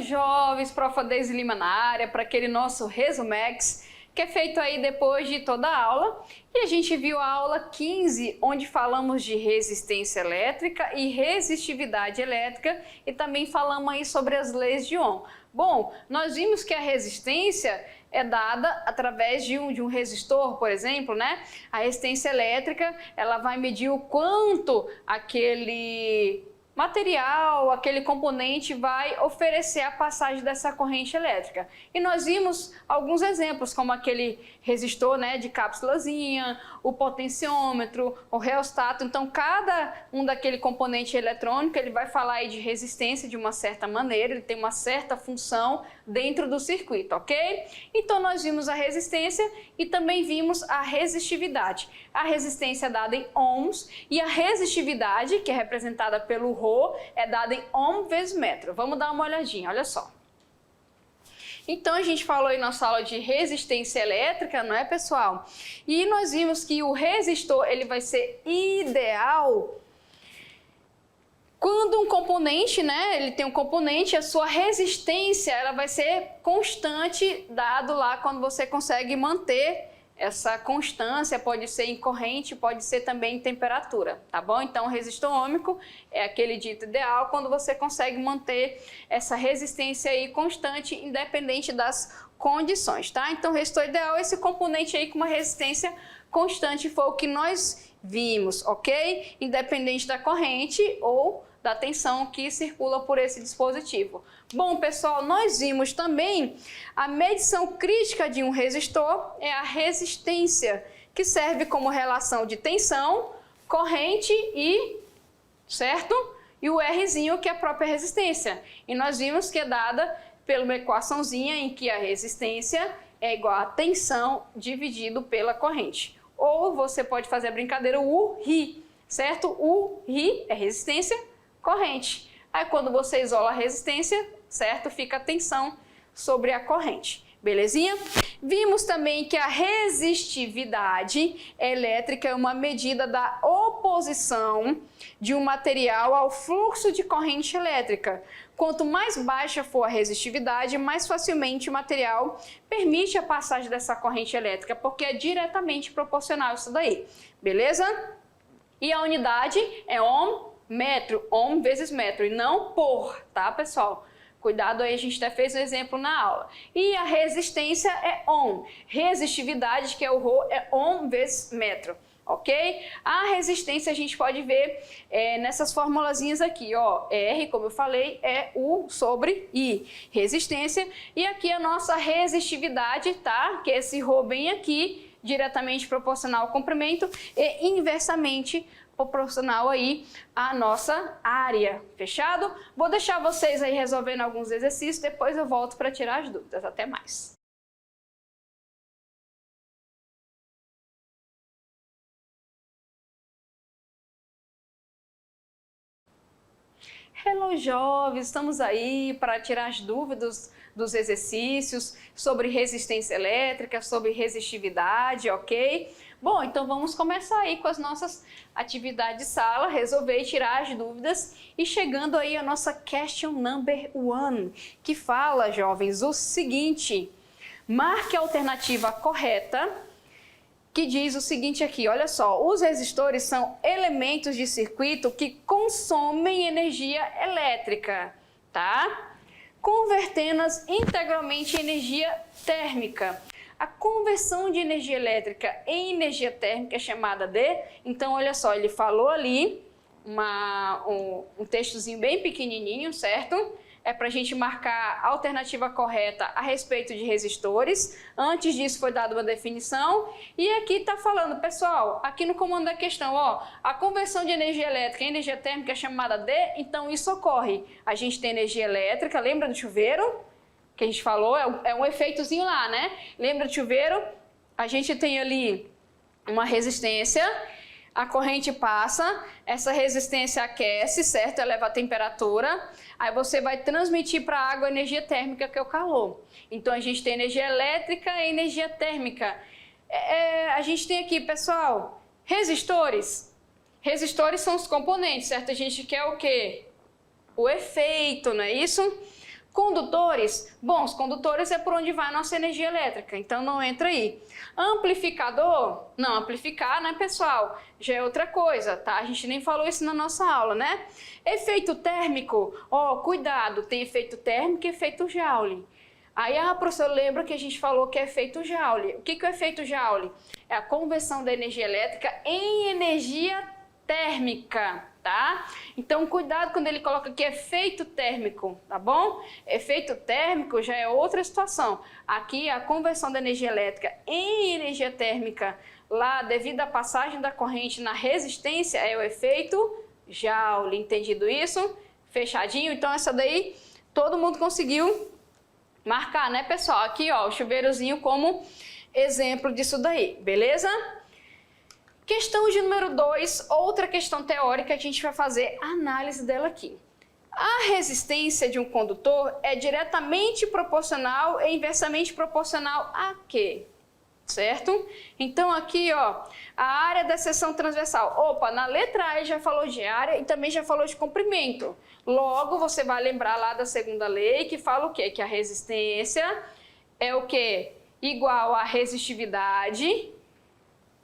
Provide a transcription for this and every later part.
jovens, Prof. Deise Lima na área, para aquele nosso Resumex, que é feito aí depois de toda a aula. E a gente viu a aula 15, onde falamos de resistência elétrica e resistividade elétrica, e também falamos aí sobre as leis de Ohm. Bom, nós vimos que a resistência é dada através de um resistor, por exemplo, né? A resistência elétrica, ela vai medir o quanto aquele material, aquele componente vai oferecer a passagem dessa corrente elétrica. E nós vimos alguns exemplos, como aquele resistor, né, de cápsulazinha, o potenciômetro, o reostato. Então, cada um daquele componente eletrônico, ele vai falar aí de resistência de uma certa maneira, ele tem uma certa função dentro do circuito, ok? Então, nós vimos a resistência e também vimos a resistividade. A resistência é dada em ohms e a resistividade, que é representada pelo Rho, é dada em ohm vezes metro. Vamos dar uma olhadinha, olha só. Então, a gente falou em nossa aula de resistência elétrica, não é, pessoal? E nós vimos que o resistor, ele vai ser ideal quando um componente, né, ele tem um componente, a sua resistência, ela vai ser constante, dado lá quando você consegue manter essa constância, pode ser em corrente, pode ser também em temperatura, tá bom? Então, o resistor ôhmico é aquele dito ideal quando você consegue manter essa resistência aí constante, independente das condições, tá? Então, o resistor ideal é esse componente aí com uma resistência constante, foi o que nós vimos, ok? Independente da corrente ou da tensão que circula por esse dispositivo. Bom, pessoal, nós vimos também a medição crítica de um resistor, é a resistência, que serve como relação de tensão, corrente e, certo? E o Rzinho, que é a própria resistência. E nós vimos que é dada pela uma equaçãozinha em que a resistência é igual a tensão dividido pela corrente. Ou você pode fazer a brincadeira, o Ri, certo? O Ri é resistência, corrente. Aí quando você isola a resistência, certo? Fica a tensão sobre a corrente. Belezinha? Vimos também que a resistividade elétrica é uma medida da oposição de um material ao fluxo de corrente elétrica. Quanto mais baixa for a resistividade, mais facilmente o material permite a passagem dessa corrente elétrica, porque é diretamente proporcional isso daí. Beleza? E a unidade é ohm, metro, ohm vezes metro, e não por, tá, pessoal? Cuidado aí, a gente até fez um exemplo na aula. E a resistência é ohm. Resistividade, que é o Rho, é ohm vezes metro, ok? A resistência a gente pode ver nessas formulazinhas aqui, ó. R, como eu falei, é U sobre I. Resistência. E aqui a nossa resistividade, tá? Que é esse Rho bem aqui, diretamente proporcional ao comprimento e inversamente proporcional aí à nossa área, fechado? Vou deixar vocês aí resolvendo alguns exercícios, depois eu volto para tirar as dúvidas. Até mais! Hello, jovens! Estamos aí para tirar as dúvidas dos exercícios sobre resistência elétrica, sobre resistividade, ok? Bom, então vamos começar aí com as nossas atividades de sala, resolver tirar as dúvidas e chegando aí a nossa question number 1, que fala, jovens, o seguinte: marque a alternativa correta, que diz o seguinte aqui, olha só, os resistores são elementos de circuito que consomem energia elétrica, tá? Convertendo-as integralmente em energia térmica. A conversão de energia elétrica em energia térmica é chamada de... Então, olha só, ele falou ali um textozinho bem pequenininho, certo? É para a gente marcar a alternativa correta a respeito de resistores. Antes disso foi dada uma definição. E aqui está falando, pessoal, aqui no comando da questão, ó, a conversão de energia elétrica em energia térmica é chamada de... Então, isso ocorre. A gente tem energia elétrica, lembra do chuveiro? Que a gente falou, é um efeitozinho lá, né? Lembra do chuveiro? A gente tem ali uma resistência, a corrente passa, essa resistência aquece, certo? Eleva a temperatura, aí você vai transmitir para a água a energia térmica, que é o calor. Então, a gente tem energia elétrica e energia térmica. A gente tem aqui, pessoal, resistores. Resistores são os componentes, certo? A gente quer o quê? O efeito, não é isso? Condutores, bom, os condutores é por onde vai a nossa energia elétrica, então não entra aí. Amplificador, não, amplificar, né, pessoal, já é outra coisa, tá? A gente nem falou isso na nossa aula, né? Efeito térmico, ó, cuidado, tem efeito térmico e efeito Joule. Aí, professor, lembra que a gente falou que é efeito Joule. O que é o efeito Joule? É a conversão da energia elétrica em energia térmica, tá? Então, cuidado quando ele coloca aqui efeito térmico, tá bom? Efeito térmico já é outra situação. Aqui, a conversão da energia elétrica em energia térmica, lá, devido à passagem da corrente na resistência, é o efeito Joule. Entendido isso? Fechadinho? Então, essa daí, todo mundo conseguiu marcar, né, pessoal? Aqui, ó, o chuveirozinho como exemplo disso daí, beleza? Questão de número 2, outra questão teórica, a gente vai fazer a análise dela aqui. A resistência de um condutor é diretamente proporcional e inversamente proporcional a quê? Certo? Então aqui, ó, a área da seção transversal. Opa, na letra A já falou de área e também já falou de comprimento. Logo, você vai lembrar lá da segunda lei que fala o quê? Que a resistência é o quê? Igual a resistividade,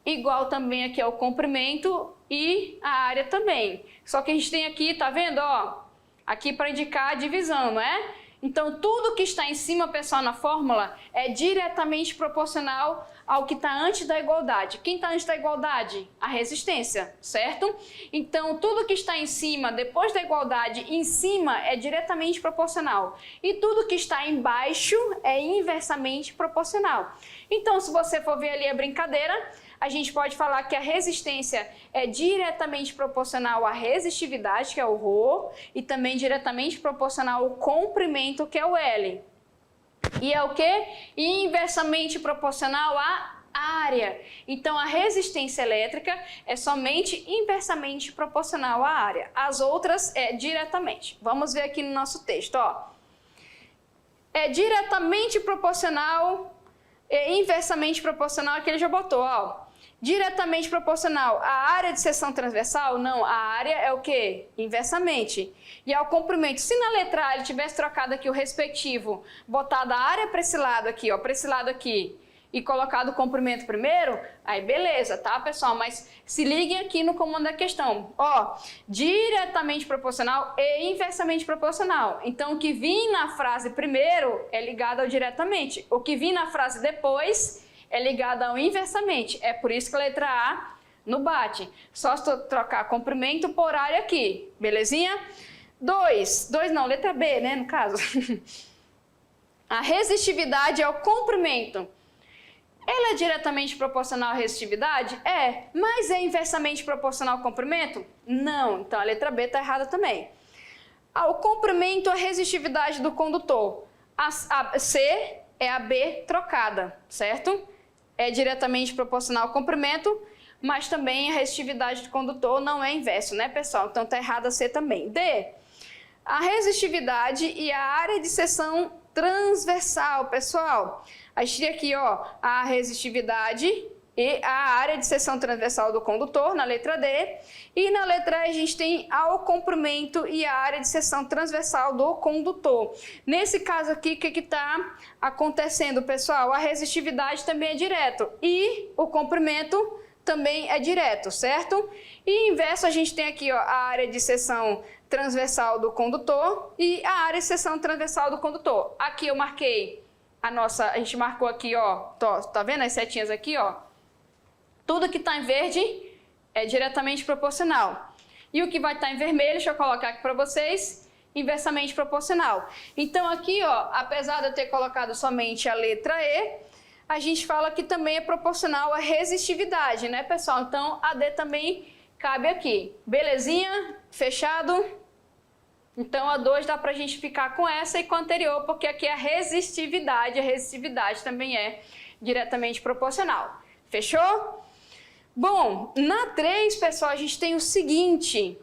igual também aqui ao comprimento e a área também. Só que a gente tem aqui, tá vendo, ó? Aqui para indicar a divisão, não é? Então, tudo que está em cima, pessoal, na fórmula é diretamente proporcional ao que está antes da igualdade. Quem está antes da igualdade? A resistência, certo? Então, tudo que está em cima, depois da igualdade, em cima é diretamente proporcional. E tudo que está embaixo é inversamente proporcional. Então, se você for ver ali a brincadeira, a gente pode falar que a resistência é diretamente proporcional à resistividade, que é o ρ, e também diretamente proporcional ao comprimento, que é o L. E é o quê? Inversamente proporcional à área. Então, a resistência elétrica é somente inversamente proporcional à área. As outras é diretamente. Vamos ver aqui no nosso texto, ó. É diretamente proporcional e inversamente proporcional, que ele já botou, ó. Diretamente proporcional à área de seção transversal? Não, a área é o quê? Inversamente. E ao comprimento, se na letra A ele tivesse trocado aqui o respectivo, botado a área para esse lado aqui, ó, para esse lado aqui, e colocado o comprimento primeiro, aí beleza, tá, pessoal? Mas se liguem aqui no comando da questão. Ó, diretamente proporcional e inversamente proporcional. Então, o que vir na frase primeiro é ligado ao diretamente. O que vir na frase depois é ligado ao inversamente. É por isso que a letra A não bate. Só se trocar comprimento por área aqui, belezinha? 2 não, letra B, né, no caso. A resistividade é o comprimento. Ela é diretamente proporcional à resistividade? É. Mas é inversamente proporcional ao comprimento? Não. Então a letra B está errada também. O comprimento, a resistividade do condutor. A C é a B trocada, certo? É diretamente proporcional ao comprimento, mas também a resistividade do condutor não é inverso, né, pessoal? Então tá errada a C também. D, a resistividade e a área de seção transversal, pessoal. A gente tem aqui, ó, a resistividade e a área de seção transversal do condutor, na letra D. E na letra E a gente tem ao comprimento e a área de seção transversal do condutor. Nesse caso aqui, o que está acontecendo, pessoal? A resistividade também é direto e o comprimento também é direto, certo? E inverso, a gente tem aqui, ó, a área de seção transversal do condutor e a área de seção transversal do condutor. Aqui eu marquei a gente marcou aqui, ó, tá vendo as setinhas aqui, ó? Tudo que está em verde é diretamente proporcional. E o que vai estar em vermelho, deixa eu colocar aqui para vocês, inversamente proporcional. Então aqui, ó, apesar de eu ter colocado somente a letra E, a gente fala que também é proporcional à resistividade, né, pessoal? Então a D também cabe aqui. Belezinha? Fechado? Então a 2 dá para a gente ficar com essa e com a anterior, porque aqui é a resistividade também é diretamente proporcional. Fechou? Bom, na 3, pessoal, a gente tem o seguinte: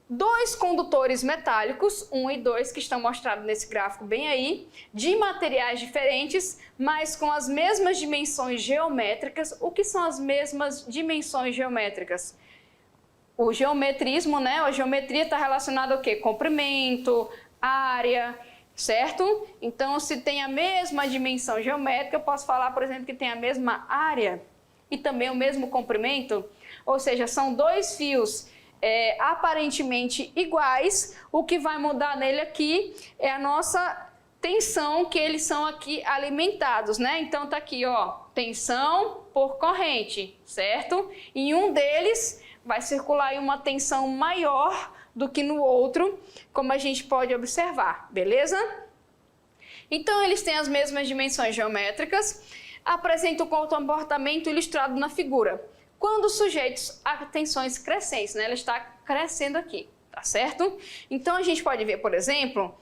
2 condutores metálicos, 1 e 2, que estão mostrados nesse gráfico bem aí, de materiais diferentes, mas com as mesmas dimensões geométricas. O que são as mesmas dimensões geométricas? O geometrismo, né? A geometria está relacionada ao quê? Comprimento, área, certo? Então, se tem a mesma dimensão geométrica, eu posso falar, por exemplo, que tem a mesma área e também o mesmo comprimento, ou seja, são dois fios aparentemente iguais, o que vai mudar nele aqui é a nossa tensão, que eles são aqui alimentados, né? Então tá aqui, ó, tensão por corrente, certo? Em um deles vai circular uma tensão maior do que no outro, como a gente pode observar, beleza? Então eles têm as mesmas dimensões geométricas, apresentam o comportamento ilustrado na figura. Quando sujeitos a tensões crescentes, né? Ela está crescendo aqui, tá certo? Então a gente pode ver, por exemplo,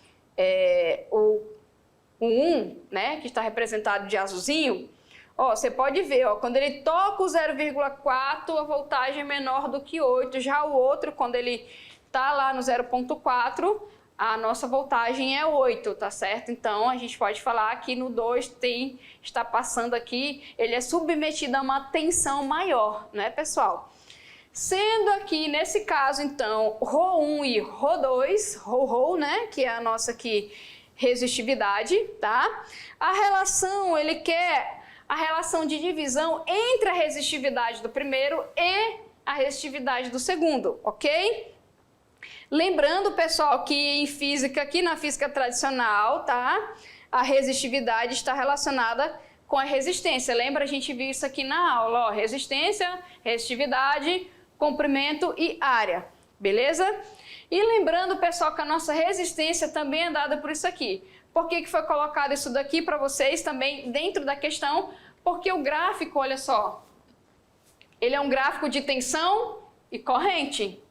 o 1, né, que está representado de azulzinho. Ó, você pode ver, ó, quando ele toca o 0,4, a voltagem é menor do que 8. Já o outro, quando ele está lá no 0,4, a nossa voltagem é 8, tá certo? Então, a gente pode falar que no 2 está passando aqui, ele é submetido a uma tensão maior, né, pessoal? Sendo aqui, nesse caso, então, Rho1 e Rho2, Rho, né, que é a nossa aqui resistividade, tá? A relação, ele quer a relação de divisão entre a resistividade do primeiro e a resistividade do segundo, ok? Lembrando, pessoal, que em física, aqui na física tradicional, tá? A resistividade está relacionada com a resistência. Lembra? A gente viu isso aqui na aula, ó, resistência, resistividade, comprimento e área, beleza? E lembrando, pessoal, que a nossa resistência também é dada por isso aqui. Por que foi colocado isso daqui para vocês também dentro da questão? Porque o gráfico, olha só, ele é um gráfico de tensão e corrente.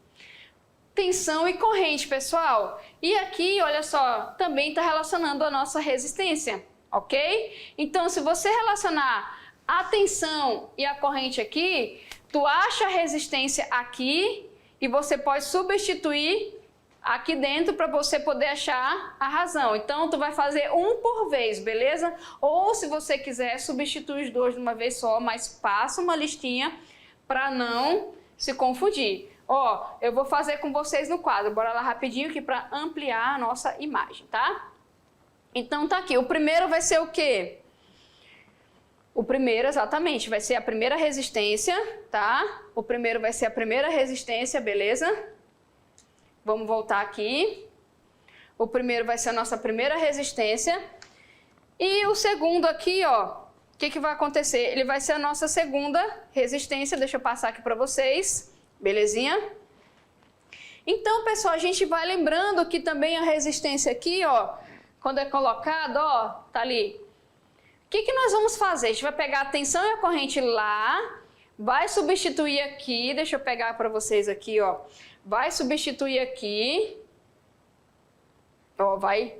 Tensão e corrente, pessoal. E aqui, olha só, também está relacionando a nossa resistência, ok? Então, se você relacionar a tensão e a corrente aqui, tu acha a resistência aqui e você pode substituir aqui dentro para você poder achar a razão. Então, tu vai fazer um por vez, beleza? Ou, se você quiser, substitui os dois de uma vez só, mas passa uma listinha para não se confundir. Ó, eu vou fazer com vocês no quadro. Bora lá rapidinho aqui para ampliar a nossa imagem, tá? Então, tá aqui. O primeiro vai ser o quê? O primeiro, exatamente, vai ser a primeira resistência, tá? O primeiro vai ser a primeira resistência, beleza? Vamos voltar aqui. O primeiro vai ser a nossa primeira resistência. E o segundo aqui, ó, o que vai acontecer? Ele vai ser a nossa segunda resistência. Deixa eu passar aqui para vocês. Belezinha? Então, pessoal, a gente vai lembrando que também a resistência aqui, ó, quando é colocado, ó, tá ali. O que nós vamos fazer? A gente vai pegar a tensão e a corrente lá, vai substituir aqui, deixa eu pegar para vocês aqui, ó. Vai substituir aqui, ó, vai,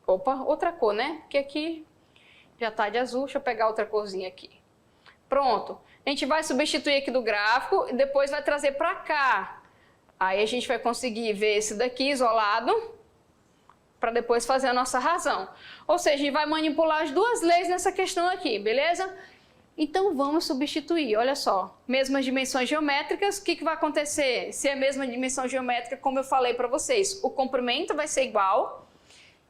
opa, outra cor, né? Porque aqui já tá de azul, deixa eu pegar outra corzinha aqui. Pronto, a gente vai substituir aqui do gráfico e depois vai trazer para cá. Aí a gente vai conseguir ver esse daqui isolado, para depois fazer a nossa razão. Ou seja, a gente vai manipular as duas leis nessa questão aqui, beleza? Então vamos substituir, olha só, mesmas dimensões geométricas, o que vai acontecer? Se é a mesma dimensão geométrica, como eu falei para vocês, o comprimento vai ser igual,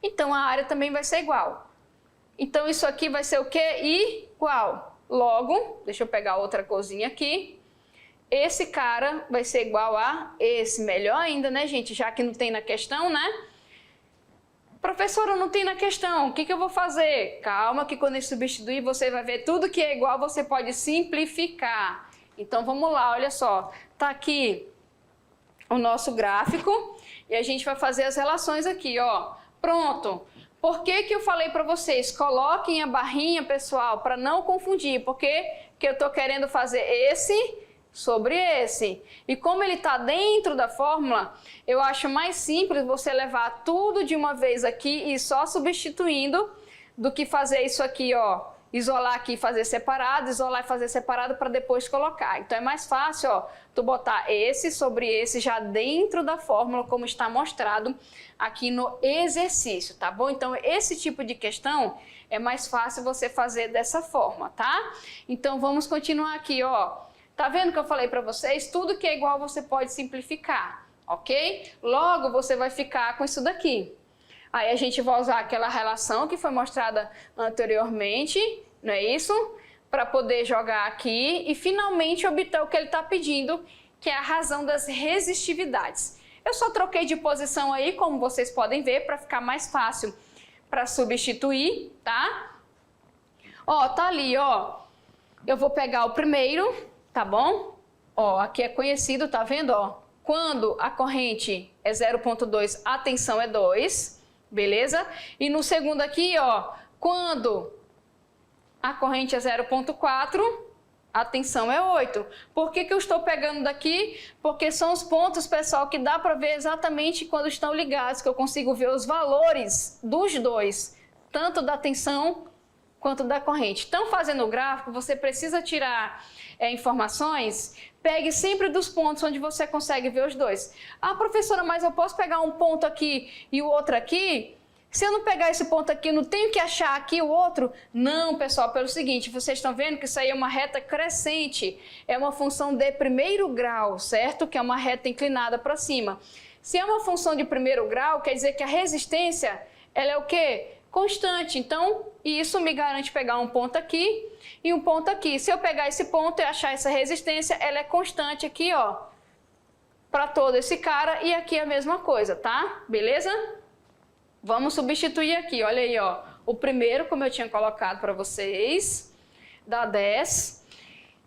então a área também vai ser igual. Então isso aqui vai ser o quê? Igual. Logo, deixa eu pegar outra corzinha aqui, esse cara vai ser igual a esse, melhor ainda, né, gente? Já que não tem na questão, né? Professora, não tem na questão, o que eu vou fazer? Calma que quando eu substituir você vai ver tudo que é igual, você pode simplificar. Então vamos lá, olha só, tá aqui o nosso gráfico e a gente vai fazer as relações aqui, ó. Pronto. Por que eu falei para vocês? Coloquem a barrinha, pessoal, para não confundir, porque eu estou querendo fazer esse sobre esse. E como ele está dentro da fórmula, eu acho mais simples você levar tudo de uma vez aqui e só substituindo do que fazer isso aqui, ó, isolar aqui e fazer separado, isolar e fazer separado para depois colocar. Então é mais fácil, ó, tu botar esse sobre esse já dentro da fórmula, como está mostrado aqui no exercício, tá bom? Então esse tipo de questão é mais fácil você fazer dessa forma, tá? Então vamos continuar aqui, ó. Tá vendo que eu falei para vocês? Tudo que é igual você pode simplificar, ok? Logo você vai ficar com isso daqui. Aí a gente vai usar aquela relação que foi mostrada anteriormente, não é isso? Para poder jogar aqui e finalmente obter o que ele está pedindo, que é a razão das resistividades. Eu só troquei de posição aí, como vocês podem ver, para ficar mais fácil para substituir, tá? Ó, tá ali, ó. Eu vou pegar o primeiro, tá bom? Ó, aqui é conhecido, tá vendo, ó? Quando a corrente é 0,2, a tensão é 2, beleza? E no segundo aqui, ó, quando a corrente é 0,4, a tensão é 8. Por que eu estou pegando daqui? Porque são os pontos, pessoal, que dá para ver exatamente quando estão ligados, que eu consigo ver os valores dos dois, tanto da tensão quanto da corrente. Então, fazendo o gráfico, você precisa tirar informações, pegue sempre dos pontos onde você consegue ver os dois. Ah, professora, mas eu posso pegar um ponto aqui e o outro aqui? Se eu não pegar esse ponto aqui, eu não tenho que achar aqui o outro? Não, pessoal, pelo seguinte, vocês estão vendo que isso aí é uma reta crescente, é uma função de primeiro grau, certo? Que é uma reta inclinada para cima. Se é uma função de primeiro grau, quer dizer que a resistência, ela é o quê? Constante. Então, isso me garante pegar um ponto aqui e um ponto aqui. Se eu pegar esse ponto e achar essa resistência, ela é constante aqui, ó, para todo esse cara, e aqui é a mesma coisa, tá? Beleza? Vamos substituir aqui, olha aí, ó. O primeiro, como eu tinha colocado para vocês, dá 10.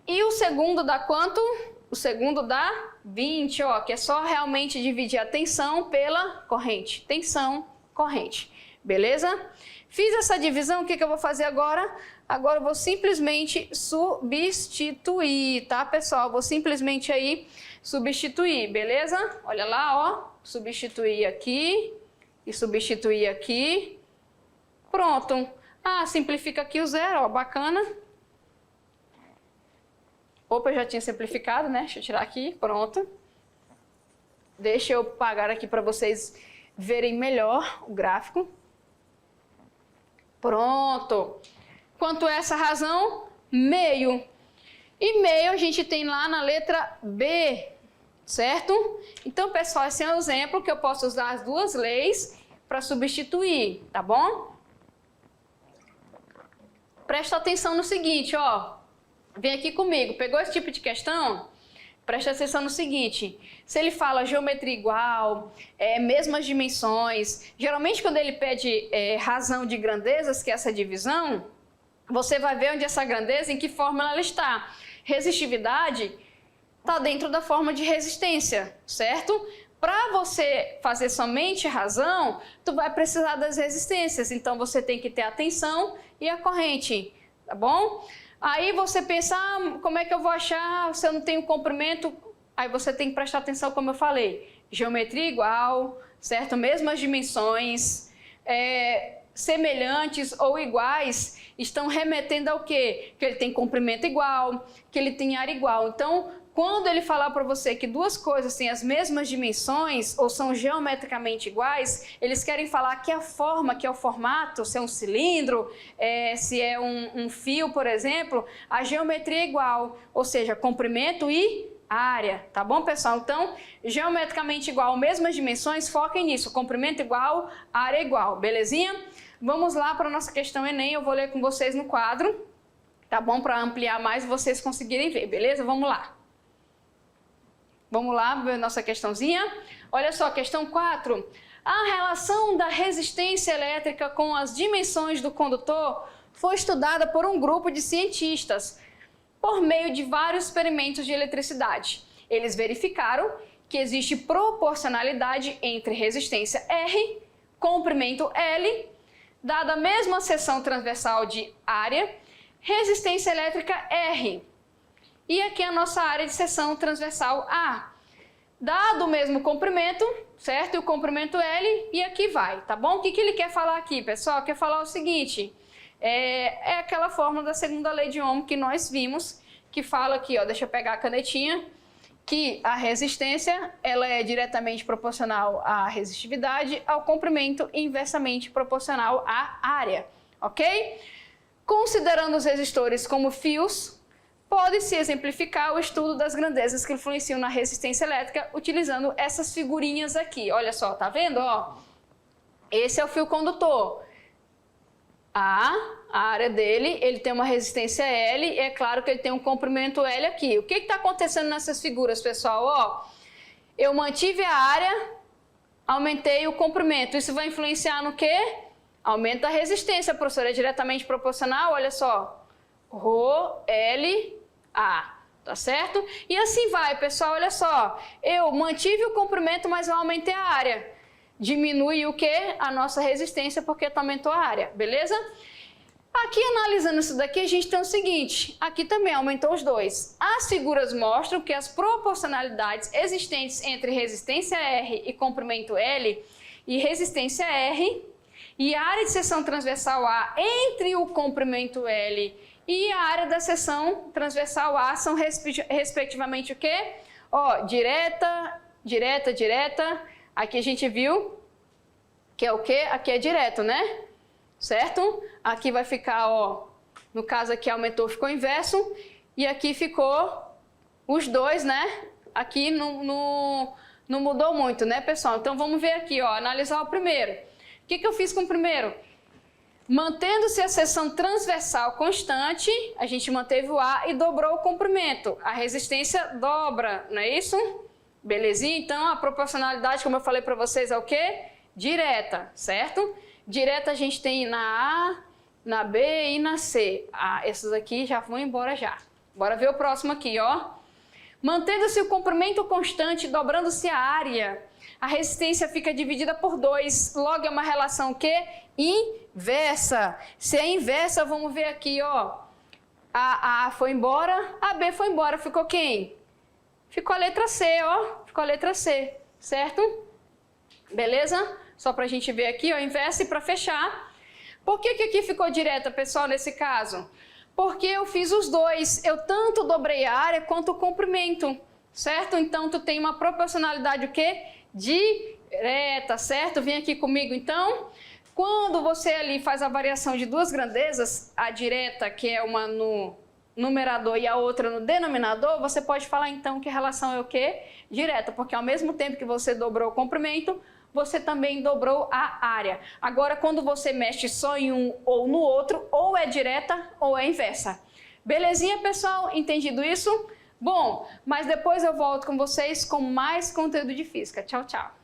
E o segundo dá quanto? O segundo dá 20, ó, que é só realmente dividir a tensão pela corrente. Tensão, corrente. Beleza? Fiz essa divisão, o que eu vou fazer agora? Agora eu vou simplesmente substituir, tá, pessoal? Vou simplesmente aí substituir, beleza? Olha lá, ó. Substituir aqui e substituir aqui. Pronto. Ah, simplifica aqui o zero, ó, bacana. Opa, eu já tinha simplificado, né? Deixa eu tirar aqui, pronto. Deixa eu apagar aqui para vocês verem melhor o gráfico. Pronto. Quanto é essa razão? Meio. E meio a gente tem lá na letra B, certo? Então, pessoal, esse é um exemplo que eu posso usar as duas leis para substituir, tá bom? Presta atenção no seguinte, ó. Vem aqui comigo. Pegou esse tipo de questão? Presta atenção no seguinte, se ele fala geometria igual, mesmas dimensões, geralmente quando ele pede razão de grandezas, que é essa divisão, você vai ver onde essa grandeza, em que fórmula ela está. Resistividade está dentro da forma de resistência, certo? Para você fazer somente razão, tu vai precisar das resistências, então você tem que ter a tensão e a corrente, tá bom? Aí você pensa, como é que eu vou achar se eu não tenho comprimento? Aí você tem que prestar atenção, como eu falei, geometria igual, certo? Mesmas dimensões, semelhantes ou iguais, estão remetendo ao quê? Que ele tem comprimento igual, que ele tem área igual. Então, quando ele falar para você que duas coisas têm as mesmas dimensões ou são geometricamente iguais, eles querem falar que a forma, que é o formato, se é um cilindro, se é um fio, por exemplo, a geometria é igual, ou seja, comprimento e área, tá bom, pessoal? Então, geometricamente igual, mesmas dimensões, foquem nisso, comprimento igual, área igual, belezinha? Vamos lá para a nossa questão Enem, eu vou ler com vocês no quadro, tá bom? Para ampliar mais e vocês conseguirem ver, beleza? Vamos lá. Vamos lá, ver nossa questãozinha. Olha só, questão 4. A relação da resistência elétrica com as dimensões do condutor foi estudada por um grupo de cientistas por meio de vários experimentos de eletricidade. Eles verificaram que existe proporcionalidade entre resistência R, comprimento L, dada a mesma seção transversal de área, resistência elétrica R. E aqui a nossa área de seção transversal A. Dado o mesmo comprimento, certo? E o comprimento L, e aqui vai, tá bom? O que ele quer falar aqui, pessoal? Quer falar o seguinte, é aquela fórmula da segunda lei de Ohm que nós vimos, que fala aqui, ó, deixa eu pegar a canetinha, que a resistência, ela é diretamente proporcional à resistividade, ao comprimento e inversamente proporcional à área, ok? Considerando os resistores como fios, pode-se exemplificar o estudo das grandezas que influenciam na resistência elétrica utilizando essas figurinhas aqui. Olha só, tá vendo? Ó, Esse é o fio condutor. A área dele, ele tem uma resistência L, e é claro que ele tem um comprimento L aqui. O que está acontecendo nessas figuras, pessoal? Ó, eu mantive a área, aumentei o comprimento. Isso vai influenciar no quê? Aumento da resistência, professora, é diretamente proporcional, olha só. Rho, L, A, tá certo? E assim vai, pessoal, olha só. Eu mantive o comprimento, mas eu aumentei a área. Diminui o quê? A nossa resistência, porque aumentou a área, beleza? Aqui, analisando isso daqui, a gente tem o seguinte, aqui também aumentou os dois. As figuras mostram que as proporcionalidades existentes entre resistência R e comprimento L, e resistência R, e a área de seção transversal A entre o comprimento L e a área da seção transversal A são respectivamente o quê? Ó, direta, direta, direta. Aqui a gente viu que é o quê? Aqui é direto, né? Certo? Aqui vai ficar, ó, no caso aqui aumentou, ficou inverso, e aqui ficou os dois, né? Aqui não mudou muito, né, pessoal? Então vamos ver aqui, ó, analisar o primeiro. O que eu fiz com o primeiro? Mantendo-se a seção transversal constante, a gente manteve o A e dobrou o comprimento. A resistência dobra, não é isso? Belezinha? Então, a proporcionalidade, como eu falei para vocês, é o quê? Direta, certo? Direta a gente tem na A, na B e na C. Ah, esses aqui já vão embora já. Bora ver o próximo aqui, ó. Mantendo-se o comprimento constante, dobrando-se a área, a resistência fica dividida por 2. Logo, é uma relação o quê? Inversa. Se é inversa, vamos ver aqui, ó. A A foi embora, a B foi embora. Ficou quem? Ficou a letra C, ó. Ficou a letra C, certo? Beleza? Só pra gente ver aqui, ó, inversa, e pra fechar. Por que aqui ficou direta, pessoal, nesse caso? Porque eu fiz os dois. Eu tanto dobrei a área quanto o comprimento, certo? Então, tu tem uma proporcionalidade o quê? Direta, certo? Vem aqui comigo, então. Quando você ali faz a variação de duas grandezas, a direta, que é uma no numerador e a outra no denominador, você pode falar então que a relação é o quê? Direta, porque ao mesmo tempo que você dobrou o comprimento, você também dobrou a área. Agora, quando você mexe só em um ou no outro, ou é direta ou é inversa. Belezinha, pessoal? Entendido isso? Bom, mas depois eu volto com vocês com mais conteúdo de física. Tchau, tchau.